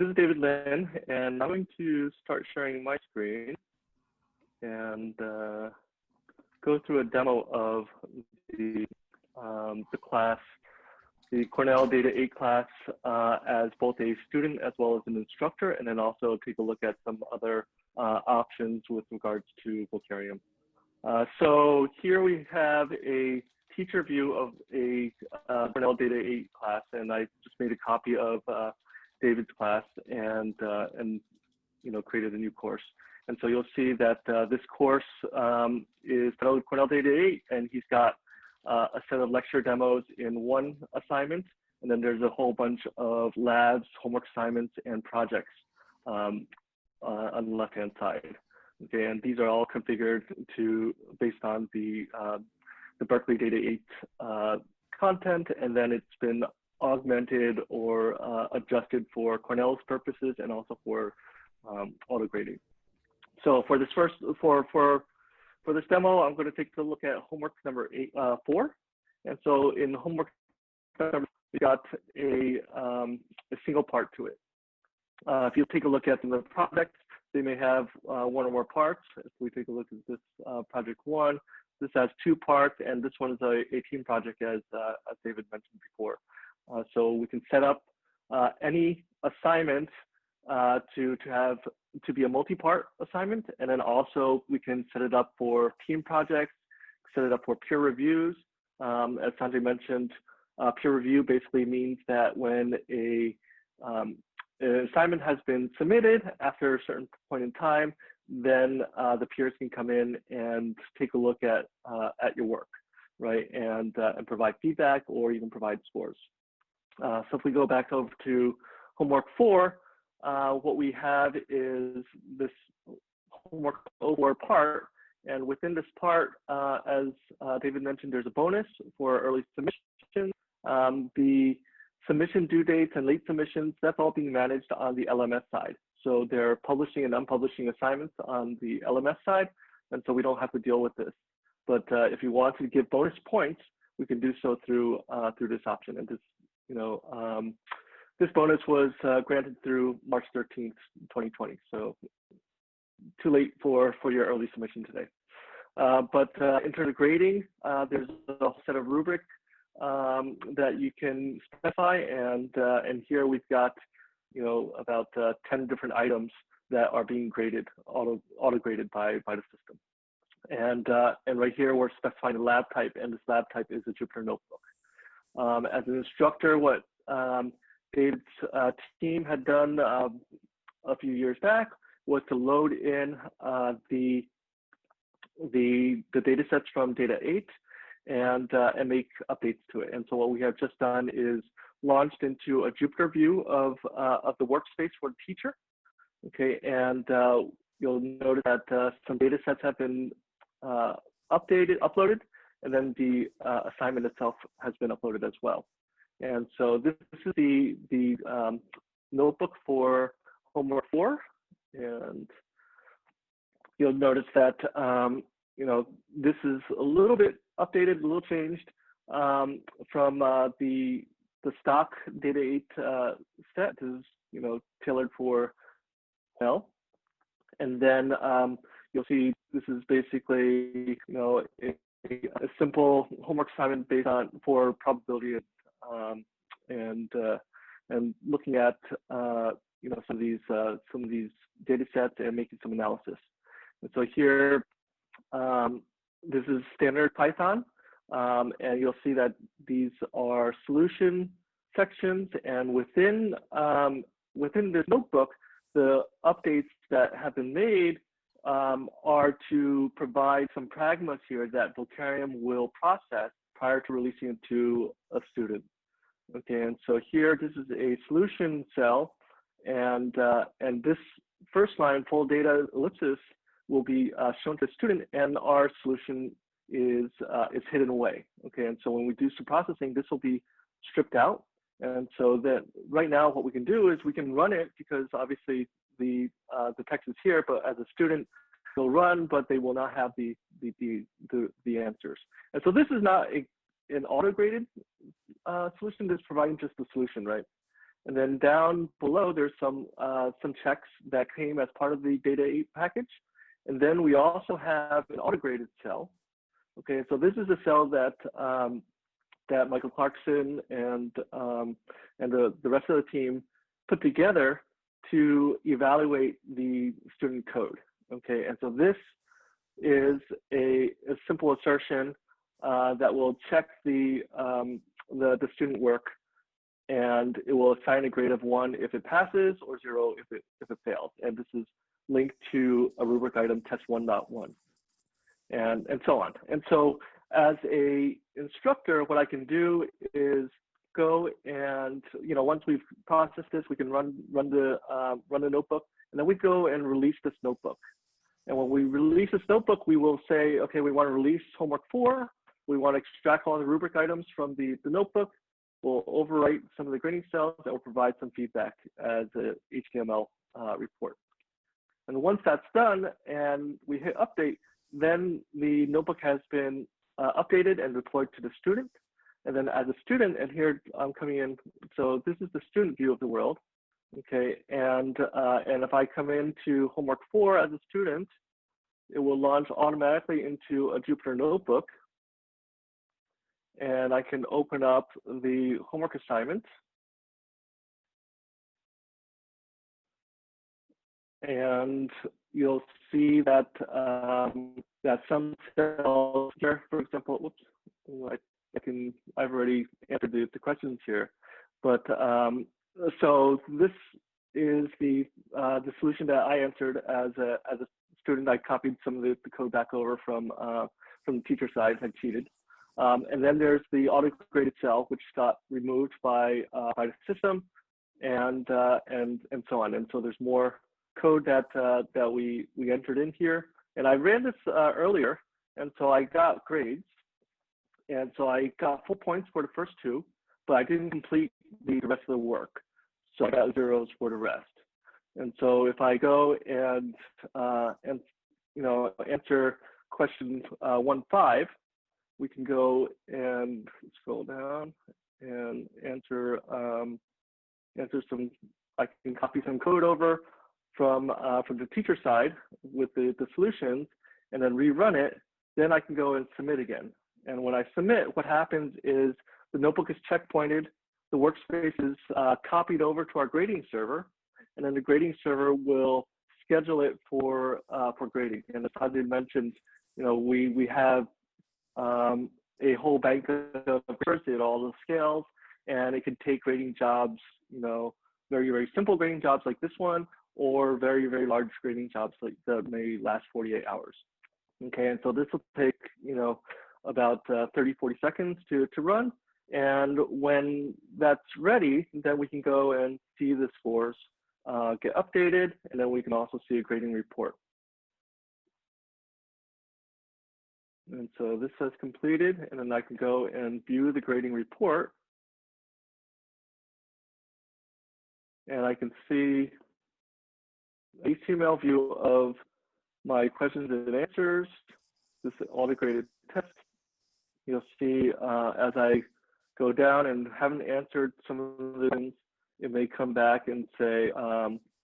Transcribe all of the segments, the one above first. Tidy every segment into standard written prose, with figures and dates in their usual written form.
This is David Lin, and I'm going to start sharing my screen and go through a demo of the class, the Cornell Data 8 class, as both a student as well as an instructor, and then also take a look at some other options with regards to Vocareum. So here we have a teacher view of a Cornell Data 8 class, and I just made a copy of David's class and created a new course. And so you'll see that this course is titled Cornell Data 8, and he's got a set of lecture demos in one assignment, and then there's a whole bunch of labs, homework assignments, and projects on the left-hand side. Okay, and these are all configured based on the Berkeley Data 8 content, and then it's been augmented or adjusted for Cornell's purposes and also for auto grading. So for this for this demo, I'm going to take a look at homework number 4. And so in homework number, we got a single part to it. If you take a look at the projects, they may have one or more parts. If we take a look at this project 1, this has 2 parts, and this one is a team project, as David mentioned before. So we can set up any assignment to be a multi-part assignment, and then also we can set it up for team projects, set it up for peer reviews. As Sanjay mentioned, peer review basically means that when an assignment has been submitted after a certain point in time, then the peers can come in and take a look at your work, right, and provide feedback or even provide scores. So if we go back over to homework 4, what we have is this homework 4 part, and within this part, as David mentioned, there's a bonus for early submission. The submission due dates and late submissions, that's all being managed on the LMS side. So they're publishing and unpublishing assignments on the LMS side, and so we don't have to deal with this. But if you want to give bonus points, we can do so through this option. And this, this bonus was granted through March 13th, 2020. So too late for your early submission today. But in terms of grading, there's a set of rubric that you can specify, and here we've got about 10 different items that are being graded, auto graded by the system. And right here we're specifying the lab type, and this lab type is a Jupyter notebook. As an instructor, what David's team had done a few years back was to load in the data sets from Data 8 and make updates to it. And so what we have just done is launched into a Jupyter view of the workspace for the teacher. Okay, and you'll notice that some data sets have been uploaded, and then the assignment itself has been uploaded as well. And so this is the notebook for homework 4, and you'll notice that this is a little bit updated, a little changed from the stock Data 8 set is tailored for Cornell, and then you'll see this is basically a simple homework assignment based for probability and looking at some of these data sets and making some analysis. And so here this is standard Python, and you'll see that these are solution sections, and within this notebook, the updates that have been made are to provide some pragmas here that Vocareum will process prior to releasing it to a student. Okay, and so here this is a solution cell, and this first line, full data ellipsis, will be shown to the student, and our solution is hidden away. Okay, and so when we do some processing, this will be stripped out. And so that right now what we can do is we can run it, because obviously the text is here, but as a student they'll run, but they will not have the answers. And so this is not an auto-graded solution. This is providing just the solution, right? And then down below, there's some checks that came as part of the Data 8 package. And then we also have an auto-graded cell. Okay, so this is a cell that that Michael Clarkson and the rest of the team put together to evaluate the student code. Okay, and so this is a simple assertion that will check the student work, and it will assign a grade of 1 if it passes or 0 if it fails. And this is linked to a rubric item test 1.1, and so on. And so as a instructor, what I can do is go and, once we've processed this, we can run the notebook, and then we go and release this notebook. And when we release this notebook, we will say, okay, we want to release homework 4. We want to extract all the rubric items from the notebook. We'll overwrite some of the grading cells that will provide some feedback as a HTML report. And once that's done and we hit update, then the notebook has been updated and deployed to the student. And then as a student, and here I'm coming in, so this is the student view of the world. Okay, and if I come into homework 4 as a student, it will launch automatically into a Jupyter notebook. And I can open up the homework assignment. And you'll see that that some cells here, for example, whoops, I've already answered the questions here, but so this is the solution that I answered as a student. I copied some of the code back over from the teacher side. I cheated. And then there's the auto-graded cell, which got removed by the system, and so on. And so there's more code that we entered in here. And I ran this earlier, and so I got grades. And so I got full points for the first 2, but I didn't complete the rest of the work. So I got zeros for the rest. And so if I go and answer question 1.5, we can go and scroll down and answer some. I can copy some code over from the teacher side with the solutions, and then rerun it. Then I can go and submit again. And when I submit, what happens is the notebook is checkpointed, the workspace is copied over to our grading server, and then the grading server will schedule it for grading. And as Sanjay mentioned, we have a whole bank of records at all the scales, and it can take grading jobs, very, very simple grading jobs like this one, or very, very large grading jobs like that may last 48 hours. Okay, and so this will take, about 30, 40 seconds to run. And when that's ready, then we can go and see the scores get updated, and then we can also see a grading report. And so this says completed, and then I can go and view the grading report. And I can see HTML view of my questions and answers, this auto-graded test. You'll see as I go down and haven't answered some of the things, it may come back and say,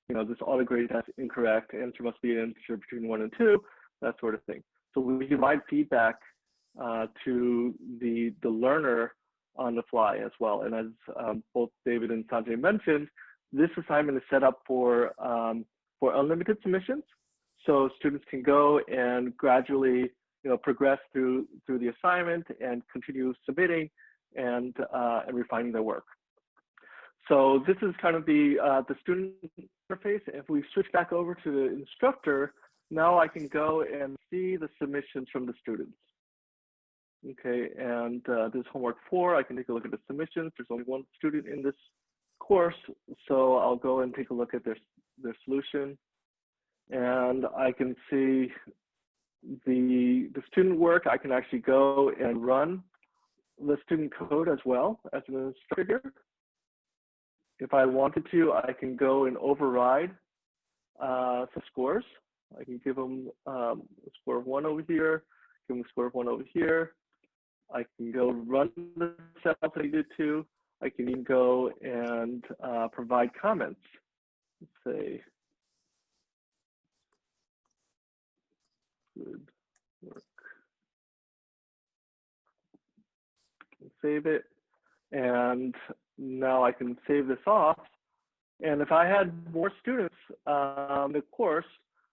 this auto-graded test incorrect, answer must be an integer between 1 and 2, that sort of thing. So we provide feedback to the learner on the fly as well. And as both David and Sanjay mentioned, this assignment is set up for unlimited submissions. So students can go and gradually progress through the assignment and continue submitting and refining their work. So this is kind of the student interface. If we switch back over to the instructor, now I can go and see the submissions from the students. Okay, and this is homework 4. I can take a look at the submissions. There's only one student in this course, so I'll go and take a look at their solution. And I can see the student work. I can actually go and run the student code as well as an instructor here. If I wanted to, I can go and override some scores. I can give them a score of 1 over here, give them a score of 1 over here. I can go run the cell that I did to. I can even go and provide comments. Let's say, good work. Save it. And now I can save this off. And if I had more students in the course,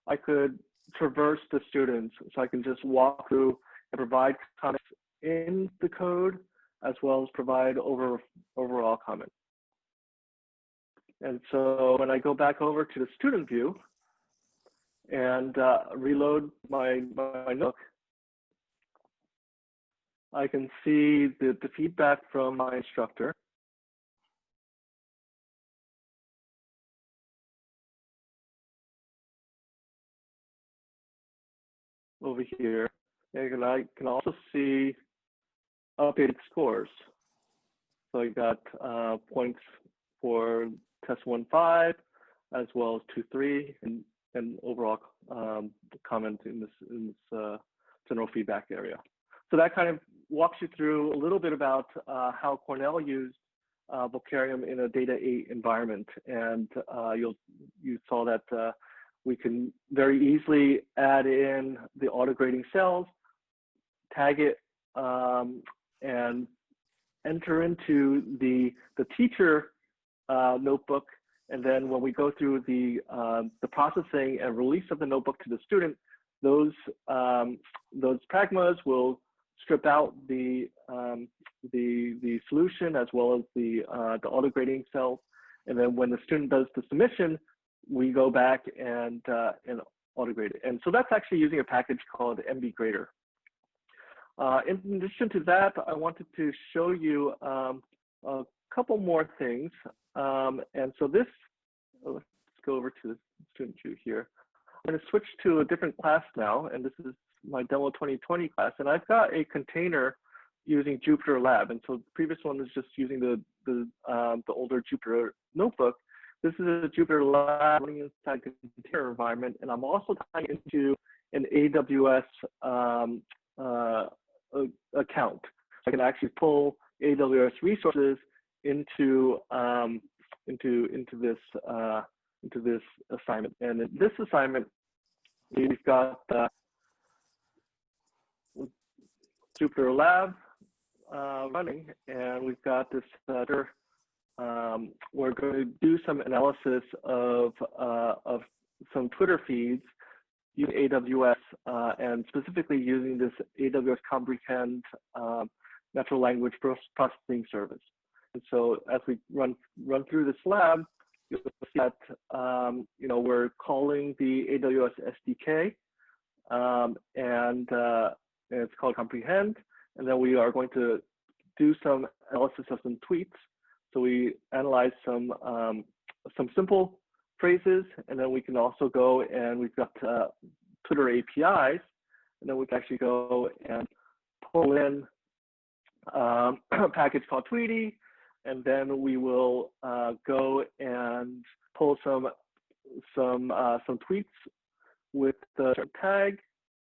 I could traverse the students. So I can just walk through and provide comments in the code, as well as provide overall comments. And so when I go back over to the student view and reload my notebook, I can see the feedback from my instructor. Over here, and I can also see updated scores. So I got points for test 1.5, as well as 2.3, and overall comment in this general feedback area. So that kind of walks you through a little bit about how Cornell used Vocareum in a Data 8 environment, and you saw that we can very easily add in the auto-grading cells, tag it, and enter into the teacher notebook. And then when we go through the processing and release of the notebook to the student, those pragmas will strip out the solution as well as the auto-grading cells. And then when the student does the submission, we go back and auto-grade it. And so that's actually using a package called MB Grader. In addition to that, I wanted to show you a couple more things. And so this, let's go over to the student view here. I'm going to switch to a different class now, and this is my Demo 2020 class. And I've got a container using Jupyter Lab. And so the previous one was just using the older Jupyter notebook. This is a Jupyter Lab running inside a container environment, and I'm also tying into an AWS account. I can actually pull AWS resources into this assignment. And in this assignment, we've got Jupyter Lab running, and we've got this we're going to do some analysis of some Twitter feeds using AWS and specifically using this AWS Comprehend natural language processing service. And so as we run through this lab, you'll see that we're calling the AWS SDK, and it's called Comprehend. And then we are going to do some analysis of some tweets. So we analyze some simple phrases, and then we can also go and we've got Twitter APIs, and then we can actually go and pull in a package called Tweety, and then we will go and pull some tweets with the tag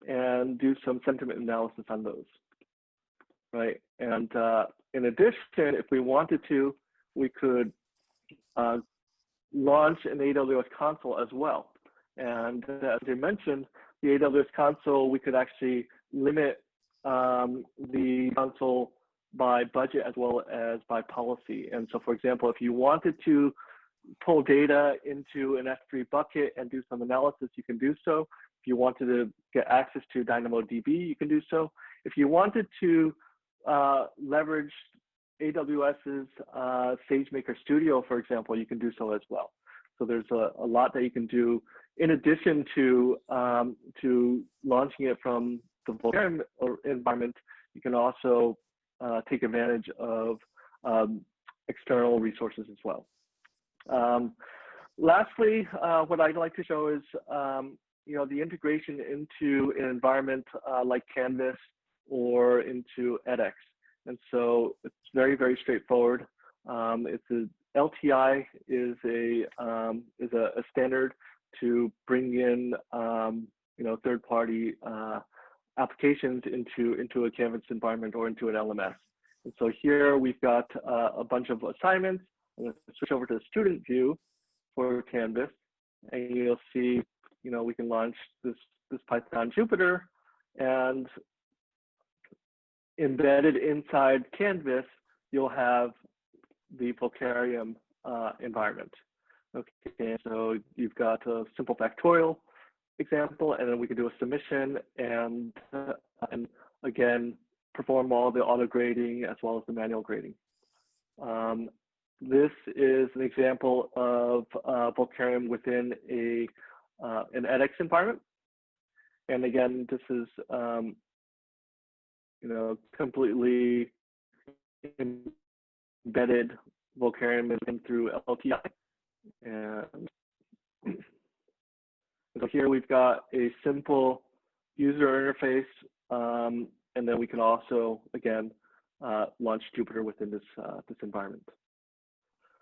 and do some sentiment analysis on those, right? And in addition, if we wanted to, we could launch an AWS console as well. And as I mentioned, the AWS console, we could actually limit the console by budget as well as by policy. And so, for example, if you wanted to pull data into an S3 bucket and do some analysis, you can do so. If you wanted to get access to DynamoDB, you can do so. If you wanted to leverage AWS's SageMaker Studio, for example, you can do so as well. So there's a lot that you can do in addition to launching it from the Vocareum environment. You can also take advantage of external resources as well. Lastly, what I'd like to show is the integration into an environment like Canvas or into edX. And so it's very, very straightforward. LTI is a standard to bring in third-party applications into a Canvas environment or into an LMS. And so here we've got a bunch of assignments. I'm going to switch over to the student view for Canvas, and you'll see, we can launch this Python Jupyter, and embedded inside Canvas, you'll have the Vocareum environment. Okay, so you've got a simple factorial example, and then we can do a submission and again, perform all the auto grading as well as the manual grading. This is an example of Vocareum within an edX environment. And again, this is completely embedded Vocareum through LTI. And so here we've got a simple user interface, and then we can also, again, launch Jupyter within this environment.